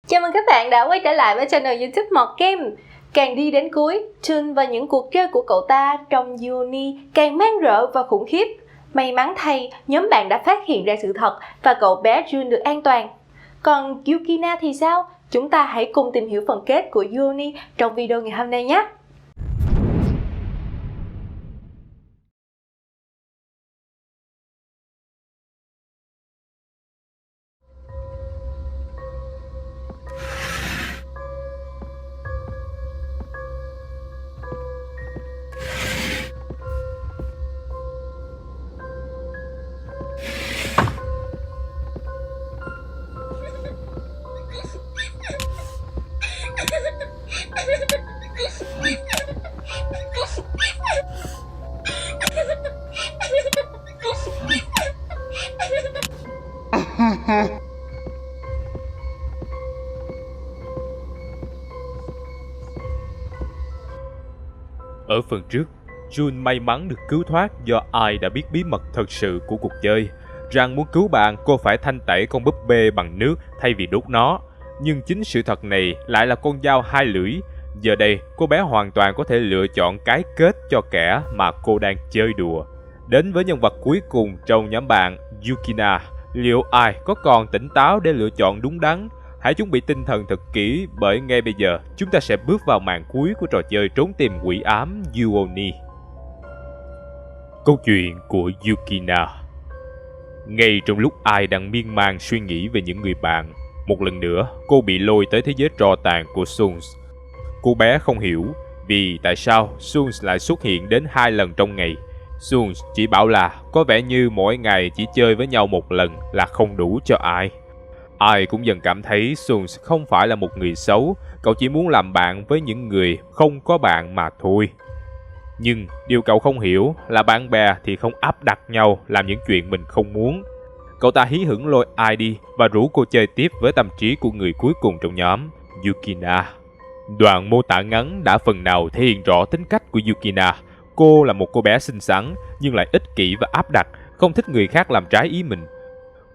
Chào mừng các bạn đã quay trở lại với channel YouTube Mọt Game. Càng đi đến cuối, Jun và những cuộc chơi của cậu ta trong Uni càng mang rợ và khủng khiếp. May mắn thay, nhóm bạn đã phát hiện ra sự thật và cậu bé Jun được an toàn. Còn Yukina thì sao? Chúng ta hãy cùng tìm hiểu phần kết của Uni trong video ngày hôm nay nhé! Ở phần trước, Jun may mắn được cứu thoát do Ai đã biết bí mật thật sự của cuộc chơi, rằng muốn cứu bạn cô phải thanh tẩy con búp bê bằng nước thay vì đốt nó. Nhưng chính sự thật này lại là con dao hai lưỡi. Giờ đây, cô bé hoàn toàn có thể lựa chọn cái kết cho kẻ mà cô đang chơi đùa. Đến với nhân vật cuối cùng trong nhóm bạn, Yukina, liệu Ai có còn tỉnh táo để lựa chọn đúng đắn? Hãy chuẩn bị tinh thần thật kỹ, bởi ngay bây giờ chúng ta sẽ bước vào màn cuối của trò chơi trốn tìm quỷ ám Uni. Câu chuyện của Yukina. Ngay trong lúc Ai đang miên man suy nghĩ về những người bạn, một lần nữa cô bị lôi tới thế giới tro tàn của Suns. Cô bé không hiểu vì tại sao Suns lại xuất hiện đến 2 lần trong ngày. Suns chỉ bảo là có vẻ như mỗi ngày chỉ chơi với nhau một lần là không đủ cho Ai. Ai cũng dần cảm thấy Suns không phải là một người xấu, cậu chỉ muốn làm bạn với những người không có bạn mà thôi. Nhưng điều cậu không hiểu là bạn bè thì không áp đặt nhau làm những chuyện mình không muốn. Cậu ta hí hửng lôi Ai đi và rủ cô chơi tiếp với tâm trí của người cuối cùng trong nhóm, Yukina. Đoạn mô tả ngắn đã phần nào thể hiện rõ tính cách của Yukina. Cô là một cô bé xinh xắn nhưng lại ích kỷ và áp đặt, không thích người khác làm trái ý mình.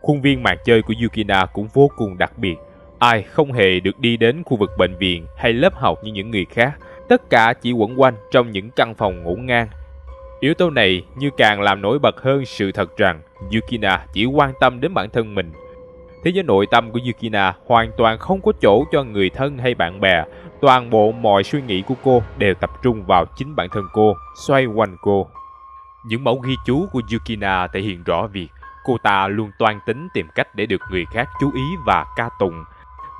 Khuôn viên màn chơi của Yukina cũng vô cùng đặc biệt. Ai không hề được đi đến khu vực bệnh viện hay lớp học như những người khác. Tất cả chỉ quẩn quanh trong những căn phòng ngổn ngang. Yếu tố này như càng làm nổi bật hơn sự thật rằng Yukina chỉ quan tâm đến bản thân mình. Thế giới nội tâm của Yukina hoàn toàn không có chỗ cho người thân hay bạn bè. Toàn bộ mọi suy nghĩ của cô đều tập trung vào chính bản thân cô, xoay quanh cô. Những mẫu ghi chú của Yukina thể hiện rõ việc cô ta luôn toan tính tìm cách để được người khác chú ý và ca tụng.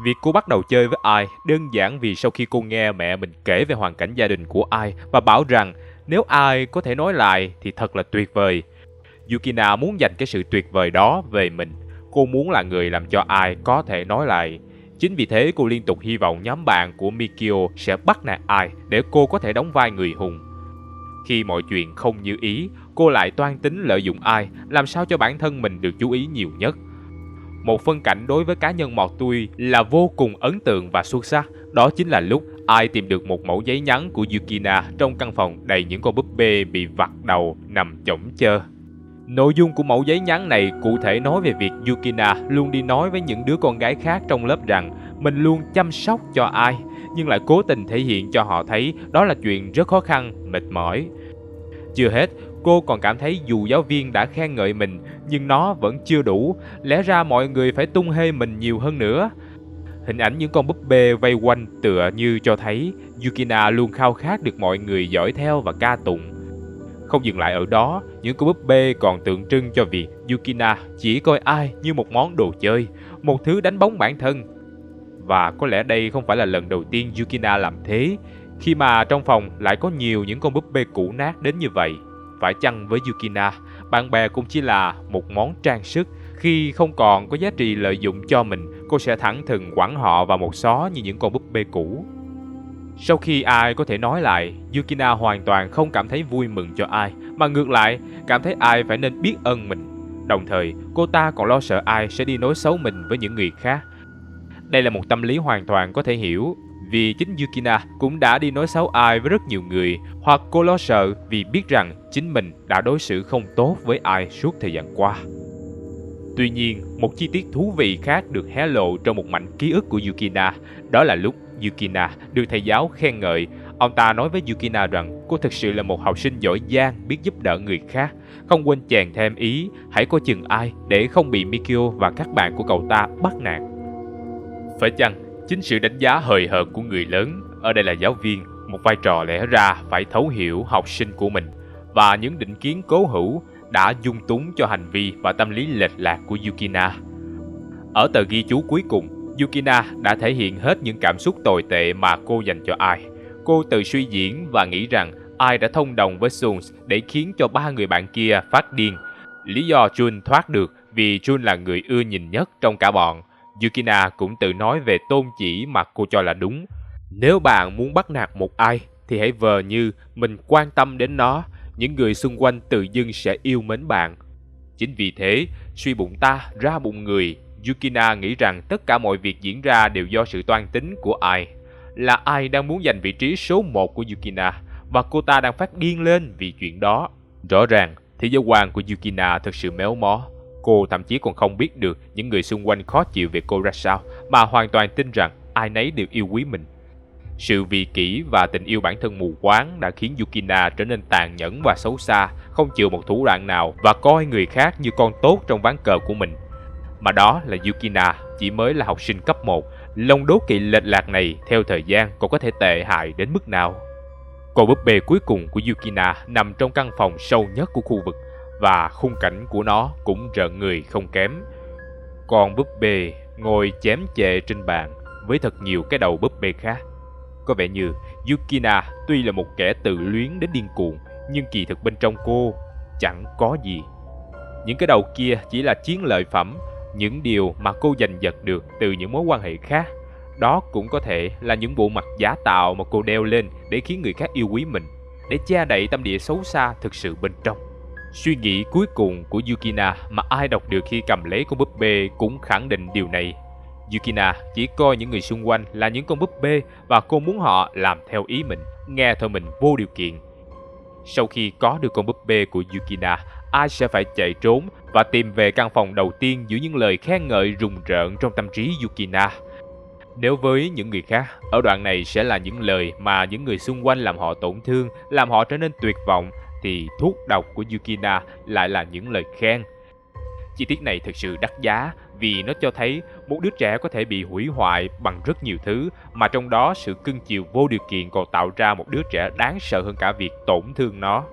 Việc cô bắt đầu chơi với Ai đơn giản vì sau khi cô nghe mẹ mình kể về hoàn cảnh gia đình của Ai và bảo rằng nếu Ai có thể nói lại thì thật là tuyệt vời. Yukina muốn dành cái sự tuyệt vời đó về mình. Cô muốn là người làm cho Ai có thể nói lại. Chính vì thế cô liên tục hy vọng nhóm bạn của Mikio sẽ bắt nạt Ai để cô có thể đóng vai người hùng. Khi mọi chuyện không như ý, cô lại toan tính lợi dụng Ai, làm sao cho bản thân mình được chú ý nhiều nhất. Một phân cảnh đối với cá nhân Mọt Tui là vô cùng ấn tượng và xuất sắc, đó chính là lúc Ai tìm được một mẫu giấy nhắn của Yukina trong căn phòng đầy những con búp bê bị vặt đầu nằm chõng chơ. Nội dung của mẫu giấy nhắn này cụ thể nói về việc Yukina luôn đi nói với những đứa con gái khác trong lớp rằng mình luôn chăm sóc cho Ai, nhưng lại cố tình thể hiện cho họ thấy đó là chuyện rất khó khăn, mệt mỏi. Chưa hết, cô còn cảm thấy dù giáo viên đã khen ngợi mình nhưng nó vẫn chưa đủ, lẽ ra mọi người phải tung hê mình nhiều hơn nữa. Hình ảnh những con búp bê vây quanh tựa như cho thấy Yukina luôn khao khát được mọi người dõi theo và ca tụng. Không dừng lại ở đó, những con búp bê còn tượng trưng cho việc Yukina chỉ coi Ai như một món đồ chơi, một thứ đánh bóng bản thân. Và có lẽ đây không phải là lần đầu tiên Yukina làm thế, khi mà trong phòng lại có nhiều những con búp bê cũ nát đến như vậy. Phải chăng với Yukina, bạn bè cũng chỉ là một món trang sức? Khi không còn có giá trị lợi dụng cho mình, cô sẽ thẳng thừng quẳng họ vào một xó như những con búp bê cũ. Sau khi Ai có thể nói lại, Yukina hoàn toàn không cảm thấy vui mừng cho Ai, mà ngược lại, cảm thấy Ai phải nên biết ơn mình. Đồng thời, cô ta còn lo sợ Ai sẽ đi nói xấu mình với những người khác. Đây là một tâm lý hoàn toàn có thể hiểu, vì chính Yukina cũng đã đi nói xấu Ai với rất nhiều người, hoặc cô lo sợ vì biết rằng chính mình đã đối xử không tốt với Ai suốt thời gian qua. Tuy nhiên, một chi tiết thú vị khác được hé lộ trong một mảnh ký ức của Yukina, đó là lúc Yukina được thầy giáo khen ngợi. Ông ta nói với Yukina rằng cô thực sự là một học sinh giỏi giang, biết giúp đỡ người khác. Không quên chèn thêm ý, hãy coi chừng ai để không bị Mikio và các bạn của cậu ta bắt nạt. Phải chăng, chính sự đánh giá hời hợt của người lớn, ở đây là giáo viên, một vai trò lẽ ra phải thấu hiểu học sinh của mình, và những định kiến cố hữu đã dung túng cho hành vi và tâm lý lệch lạc của Yukina. Ở tờ ghi chú cuối cùng, Yukina đã thể hiện hết những cảm xúc tồi tệ mà cô dành cho Ai. Cô tự suy diễn và nghĩ rằng Ai đã thông đồng với Suns để khiến cho ba người bạn kia phát điên. Lý do Jun thoát được vì Jun là người ưa nhìn nhất trong cả bọn. Yukina cũng tự nói về tôn chỉ mà cô cho là đúng. Nếu bạn muốn bắt nạt một ai thì hãy vờ như mình quan tâm đến nó. Những người xung quanh tự dưng sẽ yêu mến bạn. Chính vì thế, suy bụng ta ra bụng người, Yukina nghĩ rằng tất cả mọi việc diễn ra đều do sự toan tính của Ai. Là Ai đang muốn giành vị trí số 1 của Yukina, và cô ta đang phát điên lên vì chuyện đó. Rõ ràng, thế giới quan của Yukina thực sự méo mó. Cô thậm chí còn không biết được những người xung quanh khó chịu về cô ra sao, mà hoàn toàn tin rằng ai nấy đều yêu quý mình. Sự vị kỷ và tình yêu bản thân mù quáng đã khiến Yukina trở nên tàn nhẫn và xấu xa, không chịu một thủ đoạn nào và coi người khác như con tốt trong ván cờ của mình. Mà đó là Yukina chỉ mới là học sinh cấp 1, lòng đố kỵ lệch lạc này theo thời gian còn có thể tệ hại đến mức nào. Con búp bê cuối cùng của Yukina nằm trong căn phòng sâu nhất của khu vực, và khung cảnh của nó cũng rợn người không kém. Con búp bê ngồi chém chệ trên bàn với thật nhiều cái đầu búp bê khác. Có vẻ như Yukina tuy là một kẻ tự luyến đến điên cuồng, nhưng kỳ thực bên trong cô chẳng có gì. Những cái đầu kia chỉ là chiến lợi phẩm, những điều mà cô giành giật được từ những mối quan hệ khác. Đó cũng có thể là những bộ mặt giả tạo mà cô đeo lên để khiến người khác yêu quý mình, để che đậy tâm địa xấu xa thực sự bên trong. Suy nghĩ cuối cùng của Yukina mà ai đọc được khi cầm lấy con búp bê cũng khẳng định điều này. Yukina chỉ coi những người xung quanh là những con búp bê và cô muốn họ làm theo ý mình, nghe theo mình vô điều kiện. Sau khi có được con búp bê của Yukina, ai sẽ phải chạy trốn và tìm về căn phòng đầu tiên giữa những lời khen ngợi rùng rợn trong tâm trí Yukina. Nếu với những người khác, ở đoạn này sẽ là những lời mà những người xung quanh làm họ tổn thương, làm họ trở nên tuyệt vọng, thì thuốc độc của Yukina lại là những lời khen. Chi tiết này thực sự đắt giá vì nó cho thấy một đứa trẻ có thể bị hủy hoại bằng rất nhiều thứ, mà trong đó sự cưng chiều vô điều kiện còn tạo ra một đứa trẻ đáng sợ hơn cả việc tổn thương nó.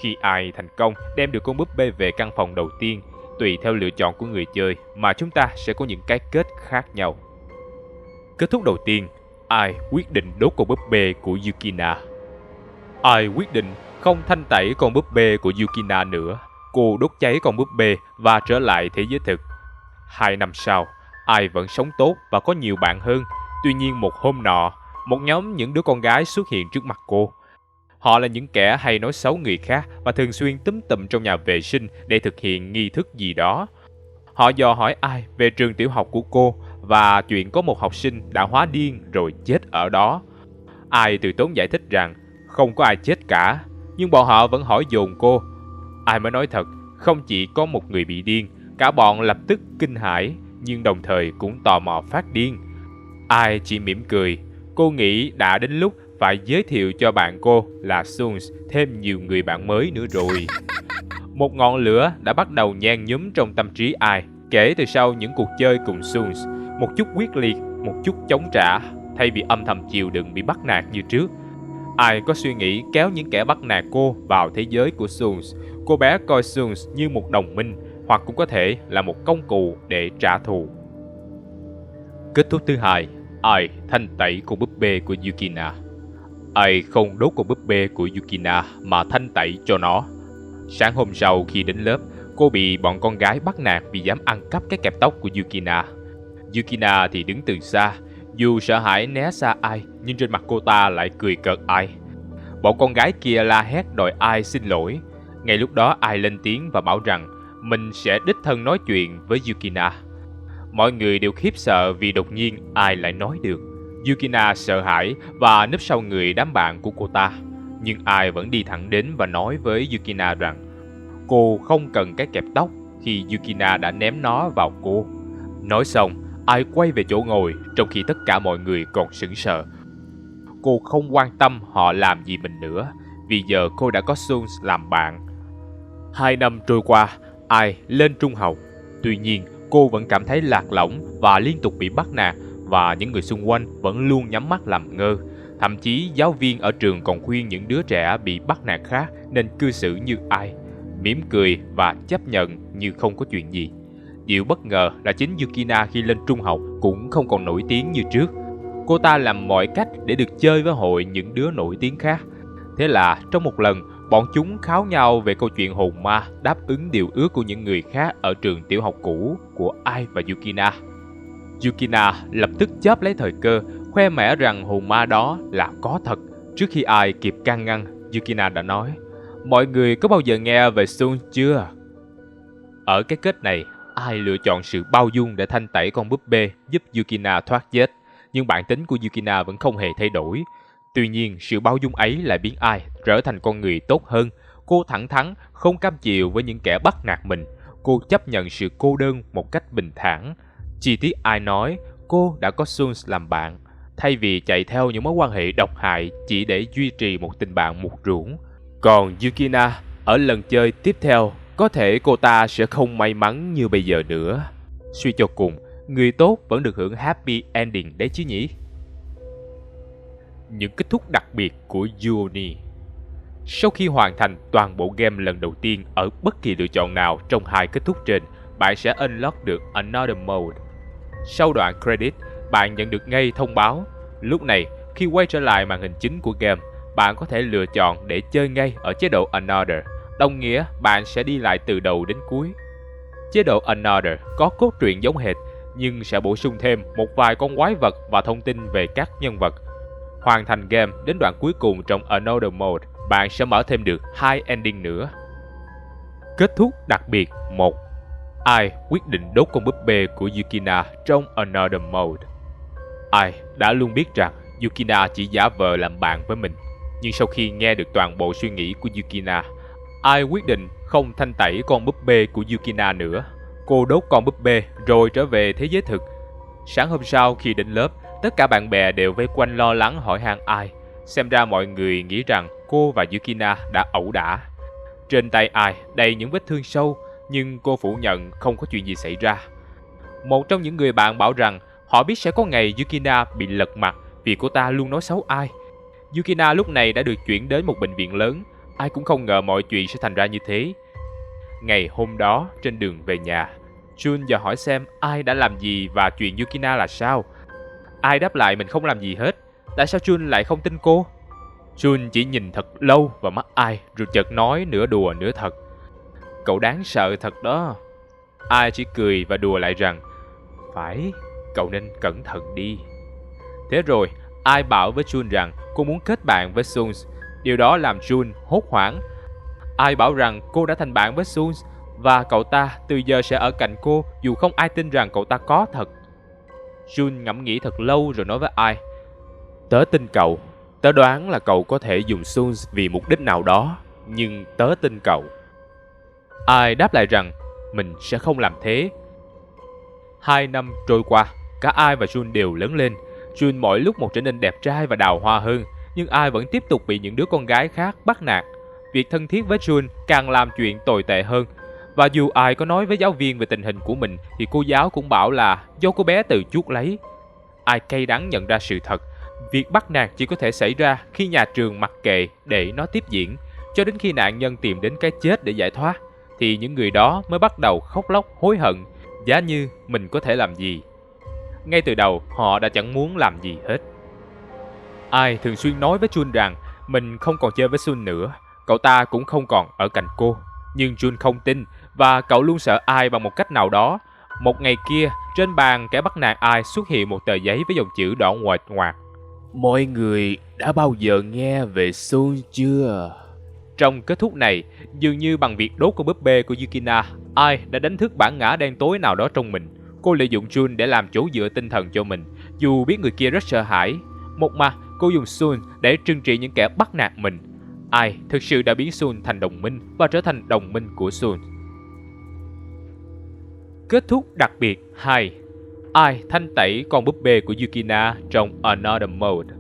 Khi ai thành công đem được con búp bê về căn phòng đầu tiên, tùy theo lựa chọn của người chơi mà chúng ta sẽ có những cái kết khác nhau. Kết thúc đầu tiên, ai quyết định đốt con búp bê của Yukina. Ai quyết định không thanh tẩy con búp bê của Yukina nữa. Cô đốt cháy con búp bê và trở lại thế giới thực. 2 năm sau, Ai vẫn sống tốt và có nhiều bạn hơn. Tuy nhiên một hôm nọ, một nhóm những đứa con gái xuất hiện trước mặt cô. Họ là những kẻ hay nói xấu người khác và thường xuyên túm tụm trong nhà vệ sinh để thực hiện nghi thức gì đó. Họ dò hỏi Ai về trường tiểu học của cô và chuyện có một học sinh đã hóa điên rồi chết ở đó. Ai từ tốn giải thích rằng không có ai chết cả, nhưng bọn họ vẫn hỏi dồn cô. Ai mới nói thật, không chỉ có một người bị điên, cả bọn lập tức kinh hãi, nhưng đồng thời cũng tò mò phát điên. Ai chỉ mỉm cười, cô nghĩ đã đến lúc phải giới thiệu cho bạn cô là Suns thêm nhiều người bạn mới nữa rồi. Một ngọn lửa đã bắt đầu nhen nhúm trong tâm trí Ai kể từ sau những cuộc chơi cùng Suns, một chút quyết liệt, một chút chống trả, thay vì âm thầm chịu đựng bị bắt nạt như trước. Ai có suy nghĩ kéo những kẻ bắt nạt cô vào thế giới của Suns. Cô bé coi Suns như một đồng minh, hoặc cũng có thể là một công cụ để trả thù. Kết thúc thứ hai, Ai thanh tẩy con búp bê của Yukina. Ai không đốt con búp bê của Yukina mà thanh tẩy cho nó. Sáng hôm sau khi đến lớp, cô bị bọn con gái bắt nạt vì dám ăn cắp cái kẹp tóc của Yukina. Yukina thì đứng từ xa, dù sợ hãi né xa Ai, nhưng trên mặt cô ta lại cười cợt Ai. Bọn con gái kia la hét đòi Ai xin lỗi. Ngay lúc đó Ai lên tiếng và bảo rằng mình sẽ đích thân nói chuyện với Yukina. Mọi người đều khiếp sợ vì đột nhiên Ai lại nói được. Yukina sợ hãi và núp sau người đám bạn của cô ta. Nhưng Ai vẫn đi thẳng đến và nói với Yukina rằng cô không cần cái kẹp tóc. khi Yukina đã ném nó vào cô. Nói xong, Ai quay về chỗ ngồi trong khi tất cả mọi người còn sững sờ. Cô không quan tâm họ làm gì mình nữa, vì giờ cô đã có Sun làm bạn. 2 năm trôi qua, Ai lên trung học. Tuy nhiên, cô vẫn cảm thấy lạc lõng và liên tục bị bắt nạt, và những người xung quanh vẫn luôn nhắm mắt làm ngơ. Thậm chí giáo viên ở trường còn khuyên những đứa trẻ bị bắt nạt khác nên cư xử như Ai, mỉm cười và chấp nhận như không có chuyện gì. Điều bất ngờ là chính Yukina khi lên trung học cũng không còn nổi tiếng như trước. Cô ta làm mọi cách để được chơi với hội những đứa nổi tiếng khác. Thế là trong một lần, bọn chúng kháo nhau về câu chuyện hồn ma đáp ứng điều ước của những người khác ở trường tiểu học cũ của Ai và Yukina. Yukina lập tức chớp lấy thời cơ, khoe mẽ rằng hồn ma đó là có thật. Trước khi Ai kịp can ngăn, Yukina đã nói: "Mọi người có bao giờ nghe về Sun chưa?" Ở cái kết này, Ai lựa chọn sự bao dung để thanh tẩy con búp bê giúp Yukina thoát chết, nhưng bản tính của Yukina vẫn không hề thay đổi. Tuy nhiên, sự bao dung ấy lại biến Ai trở thành con người tốt hơn. Cô thẳng thắn, không cam chịu với những kẻ bắt nạt mình. Cô chấp nhận sự cô đơn một cách bình thản. Chi tiết Ai nói, cô đã có Sun làm bạn, thay vì chạy theo những mối quan hệ độc hại chỉ để duy trì một tình bạn mục ruỗng. Còn Yukina, ở lần chơi tiếp theo, có thể cô ta sẽ không may mắn như bây giờ nữa. Suy cho cùng, người tốt vẫn được hưởng happy ending đấy chứ nhỉ? Những kết thúc đặc biệt của Uni. Sau khi hoàn thành toàn bộ game lần đầu tiên ở bất kỳ lựa chọn nào trong 2 kết thúc trên, bạn sẽ unlock được Another Mode. Sau đoạn credit, bạn nhận được ngay thông báo. Lúc này, khi quay trở lại màn hình chính của game, bạn có thể lựa chọn để chơi ngay ở chế độ Another, đồng nghĩa bạn sẽ đi lại từ đầu đến cuối. Chế độ Another có cốt truyện giống hệt, nhưng sẽ bổ sung thêm một vài con quái vật và thông tin về các nhân vật. Hoàn thành game đến đoạn cuối cùng trong Another Mode, bạn sẽ mở thêm được 2 ending nữa. Kết thúc đặc biệt 1. Ai quyết định đốt con búp bê của Yukina trong Another Mode. Ai đã luôn biết rằng Yukina chỉ giả vờ làm bạn với mình, nhưng sau khi nghe được toàn bộ suy nghĩ của Yukina, Ai quyết định không thanh tẩy con búp bê của Yukina nữa. Cô đốt con búp bê rồi trở về thế giới thực. Sáng hôm sau khi đến lớp, tất cả bạn bè đều vây quanh lo lắng hỏi han Ai. Xem ra mọi người nghĩ rằng cô và Yukina đã ẩu đả. Trên tay Ai đầy những vết thương sâu, nhưng cô phủ nhận không có chuyện gì xảy ra. Một trong những người bạn bảo rằng họ biết sẽ có ngày Yukina bị lật mặt vì cô ta luôn nói xấu Ai. Yukina lúc này đã được chuyển đến một bệnh viện lớn. Ai cũng không ngờ mọi chuyện sẽ thành ra như thế. Ngày hôm đó, trên đường về nhà, Jun dò hỏi xem Ai đã làm gì và chuyện Yukina là sao. Ai đáp lại mình không làm gì hết. Tại sao Jun lại không tin cô? Jun chỉ nhìn thật lâu vào mắt Ai rồi chợt nói nửa đùa nửa thật: "Cậu đáng sợ thật đó." Ai chỉ cười và đùa lại rằng: "Phải, cậu nên cẩn thận đi." Thế rồi, Ai bảo với Jun rằng cô muốn kết bạn với Sun. Điều đó làm Jun hốt hoảng. Ai bảo rằng cô đã thành bạn với Sun và cậu ta từ giờ sẽ ở cạnh cô dù không ai tin rằng cậu ta có thật. Jun ngẫm nghĩ thật lâu rồi nói với Ai: "Tớ tin cậu. Tớ đoán là cậu có thể dùng Sun vì mục đích nào đó, nhưng tớ tin cậu." Ai đáp lại rằng mình sẽ không làm thế. 2 năm trôi qua, cả Ai và Jun đều lớn lên. Jun mỗi lúc một trở nên đẹp trai và đào hoa hơn, nhưng Ai vẫn tiếp tục bị những đứa con gái khác bắt nạt. Việc thân thiết với Jun càng làm chuyện tồi tệ hơn. Và dù Ai có nói với giáo viên về tình hình của mình thì cô giáo cũng bảo là do cô bé tự chuốc lấy. Ai cay đắng nhận ra sự thật. Việc bắt nạt chỉ có thể xảy ra khi nhà trường mặc kệ để nó tiếp diễn, cho đến khi nạn nhân tìm đến cái chết để giải thoát, thì những người đó mới bắt đầu khóc lóc hối hận, giá như mình có thể làm gì. Ngay từ đầu họ đã chẳng muốn làm gì hết. Ai thường xuyên nói với Jun rằng mình không còn chơi với Sun nữa, cậu ta cũng không còn ở cạnh cô. Nhưng Jun không tin và cậu luôn sợ Ai bằng một cách nào đó. Một ngày kia, trên bàn kẻ bắt nạt Ai xuất hiện một tờ giấy với dòng chữ đỏ nguệch ngoạc: "Mọi người đã bao giờ nghe về Sun chưa?" Trong kết thúc này, dường như bằng việc đốt con búp bê của Yukina, Ai đã đánh thức bản ngã đen tối nào đó trong mình. Cô lợi dụng Jun để làm chỗ dựa tinh thần cho mình, dù biết người kia rất sợ hãi. Một mặt, cô dùng Sun để trừng trị những kẻ bắt nạt mình. Ai thực sự đã biến Sun thành đồng minh và trở thành đồng minh của Sun. Kết thúc đặc biệt 2. Ai thanh tẩy con búp bê của Yukina trong Another Mode.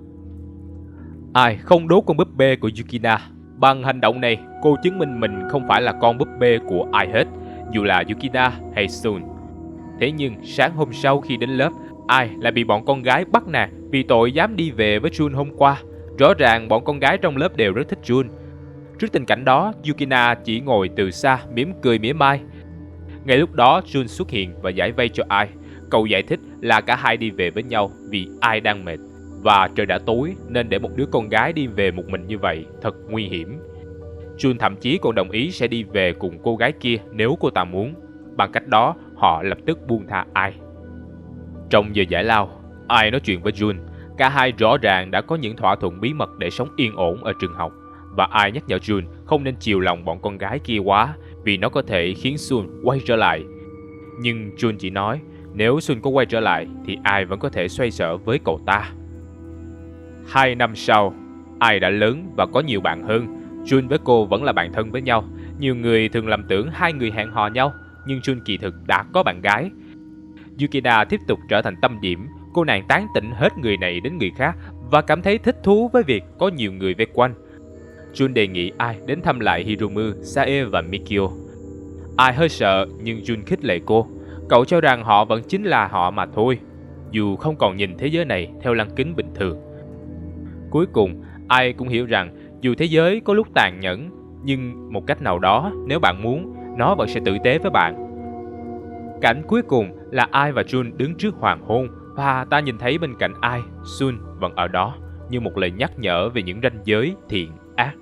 Ai không đốt con búp bê của Yukina. Bằng hành động này, cô chứng minh mình không phải là con búp bê của ai hết, dù là Yukina hay Sun. Thế nhưng sáng hôm sau khi đến lớp, Ai lại bị bọn con gái bắt nạt vì tội dám đi về với Jun hôm qua. Rõ ràng bọn con gái trong lớp đều rất thích Jun. Trước tình cảnh đó, Yukina chỉ ngồi từ xa mỉm cười mỉa mai. Ngay lúc đó, Jun xuất hiện và giải vây cho Ai. Cậu giải thích là cả hai đi về với nhau vì Ai đang mệt và trời đã tối nên để một đứa con gái đi về một mình như vậy thật nguy hiểm. Jun thậm chí còn đồng ý sẽ đi về cùng cô gái kia nếu cô ta muốn. Bằng cách đó, họ lập tức buông tha Ai. Trong giờ giải lao, Ai nói chuyện với Jun. Cả hai rõ ràng đã có những thỏa thuận bí mật để sống yên ổn ở trường học. Và Ai nhắc nhở Jun không nên chiều lòng bọn con gái kia quá vì nó có thể khiến Sun quay trở lại. Nhưng Jun chỉ nói nếu Sun có quay trở lại thì Ai vẫn có thể xoay sở với cậu ta. 2 năm sau, Ai đã lớn và có nhiều bạn hơn. Jun với cô vẫn là bạn thân với nhau. Nhiều người thường lầm tưởng hai người hẹn hò nhau, nhưng Jun kỳ thực đã có bạn gái. Yukina tiếp tục trở thành tâm điểm. Cô nàng tán tỉnh hết người này đến người khác và cảm thấy thích thú với việc có nhiều người vây quanh. Jun đề nghị Ai đến thăm lại Hiromu, Sae và Mikio. Ai hơi sợ nhưng Jun khích lệ cô. Cậu cho rằng họ vẫn chính là họ mà thôi, dù không còn nhìn thế giới này theo lăng kính bình thường. Cuối cùng, Ai cũng hiểu rằng dù thế giới có lúc tàn nhẫn, nhưng một cách nào đó, nếu bạn muốn, nó vẫn sẽ tử tế với bạn. Cảnh cuối cùng là Ai và Jun đứng trước hoàng hôn và ta nhìn thấy bên cạnh Ai, Sun vẫn ở đó như một lời nhắc nhở về những ranh giới thiện ác.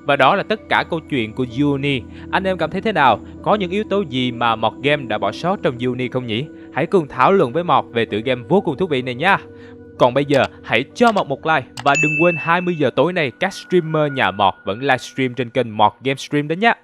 Và đó là tất cả câu chuyện của Uni. Anh em cảm thấy thế nào? Có những yếu tố gì mà Mọt Game đã bỏ sót trong Uni không nhỉ? Hãy cùng thảo luận với Mọt về tựa game vô cùng thú vị này nha. Còn bây giờ, hãy cho Mọt một like và đừng quên 20 giờ tối nay các streamer nhà Mọt vẫn livestream trên kênh Mọt Game Stream đó nhé.